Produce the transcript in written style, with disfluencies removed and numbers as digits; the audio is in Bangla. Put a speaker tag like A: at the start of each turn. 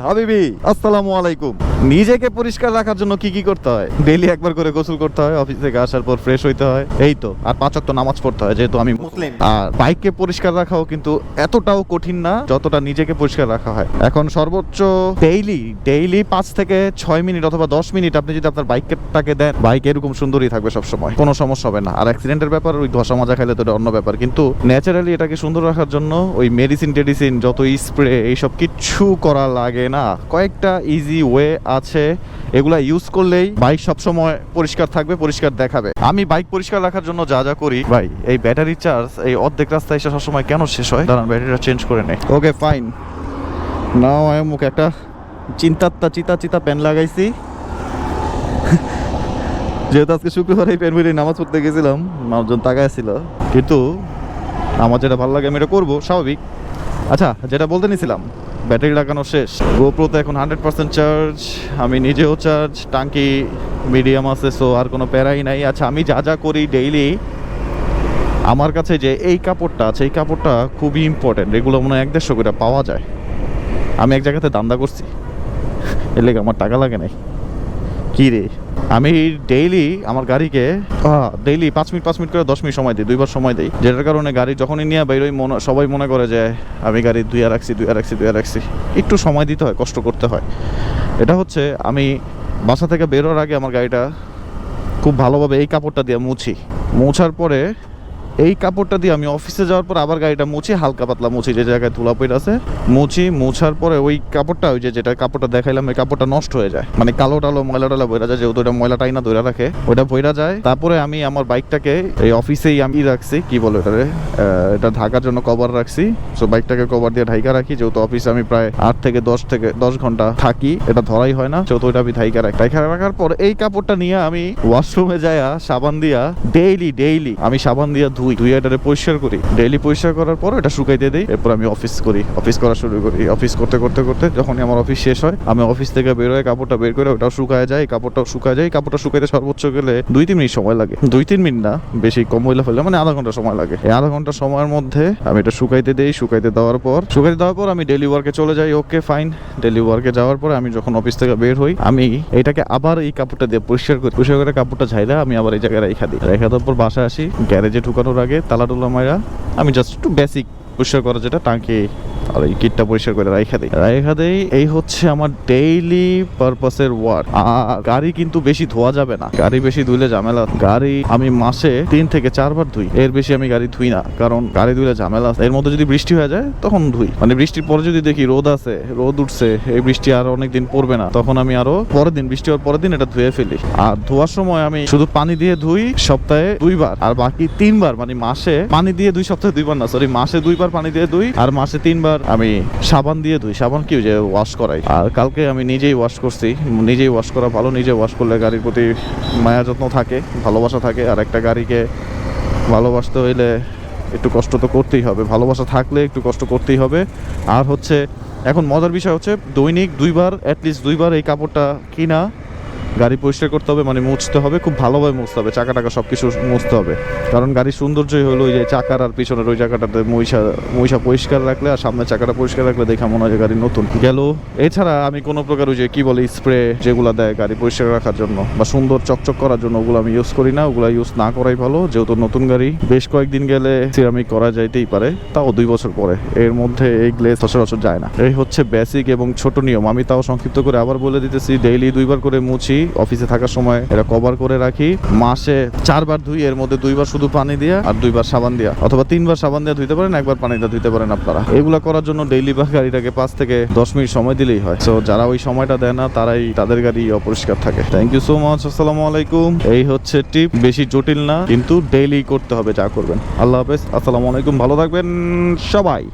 A: হাবিবি আসসালামু আলাইকুম। নিজেকে পরিষ্কার রাখার জন্য কি কি করতে হয়? ডেইলি একবার করে গোসল করতে হয়, অফিস থেকে আসার পর ফ্রেশ হইতে হয়, এই তো। আর 5 ওয়াক্ত নামাজ পড়তে হয় যেহেতু আমি মুসলিম। আর বাইককে পরিষ্কার রাখাও কিন্তু এতটাও কঠিন না যতটা নিজেকে পরিষ্কার রাখা হয়। এখন সর্বোচ্চ ডেইলি 5 থেকে 6 মিনিট অথবা 10 মিনিট আপনি যদি আপনার বাইকটাকে দেন, বাইক এরকম সুন্দরই থাকবে সবসময়, কোনো সমস্যা হবে না। আর অ্যাক্সিডেন্টের ব্যাপার, ওই ঘষা মাজা খাইলে তো এটা অন্য ব্যাপার, কিন্তু ন্যাচারালি এটাকে সুন্দর রাখার জন্য ওই মেডিসিন যত স্প্রে এইসব কিচ্ছু করা লাগে না। কয়েকটা ইজি ওয়ে আছে, এগুলা ইউজ করলেই বাইক সবসময় পরিষ্কার থাকবে, পরিষ্কার দেখাবে। আমি বাইক পরিষ্কার রাখার জন্য যা যা করি, ভাই এই ব্যাটারি চার্জ এই অর্ধেক রাস্তায় এসে সবসময় কেন শেষ হয়? দাঁড়ান ব্যাটারিটা চেঞ্জ করে নেই। ওকে ফাইন, নাও আমি মুখে একটা চিতা পেন লাগাইছি। যেহেতু আজকে শুক্রবার, এই পেন পরে নামাজ পড়তে গেছিলাম, মানুষজন তাকাইছিল, কিন্তু আমার যেটা ভালো লাগে আমি এটা করবো, স্বাভাবিক। আচ্ছা, যেটা বলতে নিছিলাম, ব্যাটারি লাগানো শেষ, গোপ্রোতে এখন 100% চার্জ, আমি নিজেও চার্জ, টাঙ্কি মিডিয়াম আছে, সো আর কোনো প্যারাই নাই। আচ্ছা, আমি যা যা করি ডেইলি, আমার কাছে যে এই কাপড়টা আছে, এই কাপড়টা খুবই ইম্পর্টেন্ট। এগুলো মনে হয় 1-150 করে পাওয়া যায়। আমি এক জায়গাতে দান্দা করছি, এর লেগে আমার টাকা লাগে নাই। কি রে, আমি ডেইলি আমার গাড়িকে ডেইলি 5 মিনিট করে 10 মিনিট সময় দিই, 2বার সময় দিই, যেটার কারণে গাড়ি যখনই নিয়ে বেরোই সবাই মনে করে যে আমি গাড়ি ধুইয়া রাখছি। একটু সময় দিতে হয়, কষ্ট করতে হয়। এটা হচ্ছে, আমি বাসা থেকে বেরোর আগে আমার গাড়িটা খুব ভালোভাবে এই কাপড়টা দিয়ে মোছার পরে এই কাপড়টা দিয়ে আমি অফিসে যাওয়ার পর আবার গাড়িটা মুছি, হালকা পাতলা মুছি, যে জায়গায় ধুলা পড়ে আছে মোছার পরে ওই কাপড়টা, ওই যেটা কাপড়টা দেখাইলাম, ওই কাপড়টা নষ্ট হয়ে যায়, মানে কালো ময়লা বইরা যায়, যেহেতু ওটা ময়লাটাই না ধরে রাখে, ওইটা বইরা যায়। তারপরে আমি আমার বাইকটাকে এই অফিসেই আমি রাখছি, কি বলে এটা ঢাকার জন্য কভার রাখছি। সো বাইকটাকে কভার দিয়ে ঢাইকা রাখি, যেহেতু অফিসে আমি প্রায় 8 থেকে 10 ঘন্টা থাকি, এটা ধরাই হয় না, যেহেতু ওইটা আমি ঢাইকা রাখার পর এই কাপড়টা নিয়ে আমি ওয়াশরুমে যাইয়া সাবান দিয়া ডেইলি আমি সাবান দিয়া ধুই এটারে পরিষ্কার করি। ডেইলি পরিষ্কার করার পর এটা শুকাইতে দিই, এরপর আমি অফিস করা শুরু করি। অফিস করতে যখনই আমার অফিস শেষ হয়, আমি অফিস থেকে বেরোয় কাপড়টা বের করে ওটাও শুকায় যায়, কাপড়টাও শুকায় যায়। কাপড়টা শুকাইতে সর্বোচ্চ গেলে 2-3 মিনিট সময় লাগে, 2-3 মিনিট না, বেশি কম ময়লা ফেললে মানে আধা ঘন্টা সময় লাগে। এই আধা ঘন্টা সময়ের মধ্যে আমি এটা শুকাইতে দেওয়ার পর আমি ডেইলি ওয়ার্কে চলে যাই। ওকে ফাইন, ডেইলি ওয়ার্কে যাওয়ার পরে আমি যখন অফিস থেকে বের হই, আমি এটাকে আবার এই কাপড়টা দিয়ে পরিষ্কার করে কাপড়টা ঝাইলা আমি আবার এই জায়গায় রেখা দেওয়ার পর বাসায় আসি। গ্যারেজে ঢুকানোর আগে তালা টুলা মাইরা আমি জাস্ট একটু বেসিক পরিষ্কার করা, যেটা টাঙ্কি আর এই কিটটা পরিষ্কার করে রাইখা দেই। এই হচ্ছে আমার ডেইলি পারপাসের ওয়ার্ক। আর গাড়ি কিন্তু বেশি ধোয়া যাবে না, গাড়ি বেশি ধুইলে ঝামেলা। গাড়ি আমি মাসে 3 থেকে 4 বার ধুই, এর বেশি আমি গাড়ি ধুই না, কারণ গাড়ি ধুইলে ঝামেলা। এর মধ্যে যদি বৃষ্টি হয়ে যায় তখন ধুই, মানে বৃষ্টির পরে যদি দেখি রোদ উঠছে, এই বৃষ্টি আর অনেকদিন পড়বে না, তখন আমি আরো বৃষ্টি হওয়ার পরের দিন এটা ধুয়ে ফেলি। আর ধোয়ার সময় আমি শুধু পানি দিয়ে ধুই সপ্তাহে 2 বার, আর বাকি 3 বার, মানে মাসে পানি দিয়ে ধুই, সপ্তাহে 2 বার না, সরি, মাসে 2 বার পানি দিয়ে ধুই, আর মাসে 3 বার আমি সাবান দিয়ে ধুই। সাবান কি, যে ওয়াশ করাই। আর কালকে আমি নিজেই ওয়াশ করছি। নিজেই ওয়াশ করা ভালো, নিজে ওয়াশ করলে গাড়ির প্রতি মায়া যত্ন থাকে, ভালোবাসা থাকে। আর একটা গাড়িকে ভালোবাসতে হইলে একটু কষ্ট তো করতেই হবে, ভালোবাসা থাকলে একটু কষ্ট করতেই হবে। আর হচ্ছে, এখন মজার বিষয় হচ্ছে, দৈনিক 2 বার, অ্যাটলিস্ট 2 বার এই কাপড়টা কিনা গাড়ি পরিষ্কার করতে হবে, মানে মুছতে হবে, খুব ভালোভাবে মুছতে হবে, চাকা সবকিছু মুছতে হবে। কারণ গাড়ির সৌন্দর্যই হলো ওই যে চাকার আর পিছনের ওই জায়গাটাতে মহিষা পরিষ্কার রাখলে, আর সামনের চাকাটা পরিষ্কার রাখলে দেখা মনে হয় যে গাড়ি নতুন গেল। এছাড়া আমি কোনো প্রকার ওই যে কি বলে স্প্রে যেগুলো দেয় গাড়ি পরিষ্কার রাখার জন্য বা সুন্দর চকচক করার জন্য, ওগুলো আমি ইউজ করি না। ওগুলো ইউজ না করাই ভালো, যেহেতু নতুন গাড়ি বেশ কয়েকদিন গেলে সিরামিক করা যাইতেই পারে, তাও 2 বছর পরে। এর মধ্যে এই গ্লেজ সচরাচর যায় না। এই হচ্ছে বেসিক এবং ছোট নিয়ম। আমি তাও সংক্ষিপ্ত করে আবার বলে দিতেছি, ডেইলি 2 বার করে মুছি, অফিসে থাকার সময় এটা কভার করে রাখি, মাসে 4 বার ধুই, এর মধ্যে 2 বার শুধু পানি দিয়া আর 2 বার সাবান দিয়া, অথবা 3 বার সাবান দিয়া ধুইতে পারেন, 1 বার পানি দিয়ে ধুইতে পারেন আপনারা। এগুলা করার জন্য ডেইলি বা গাড়িটাকে 5 থেকে 10 মিনিট সময় দিলেই হয়। সো যারা ওই সময়টা দেয় না, তাদের গাড়ি অপরিষ্কার থাকে। থ্যাংক ইউ সো মাচ, আসসালামু আলাইকুম। এই হচ্ছে টিপ, বেশি জটিল না, কিন্তু ডেইলি করতে হবে যা করবেন। আল্লাহ হাফেজ, আসসালামু আলাইকুম, ভালো থাকবেন সবাই।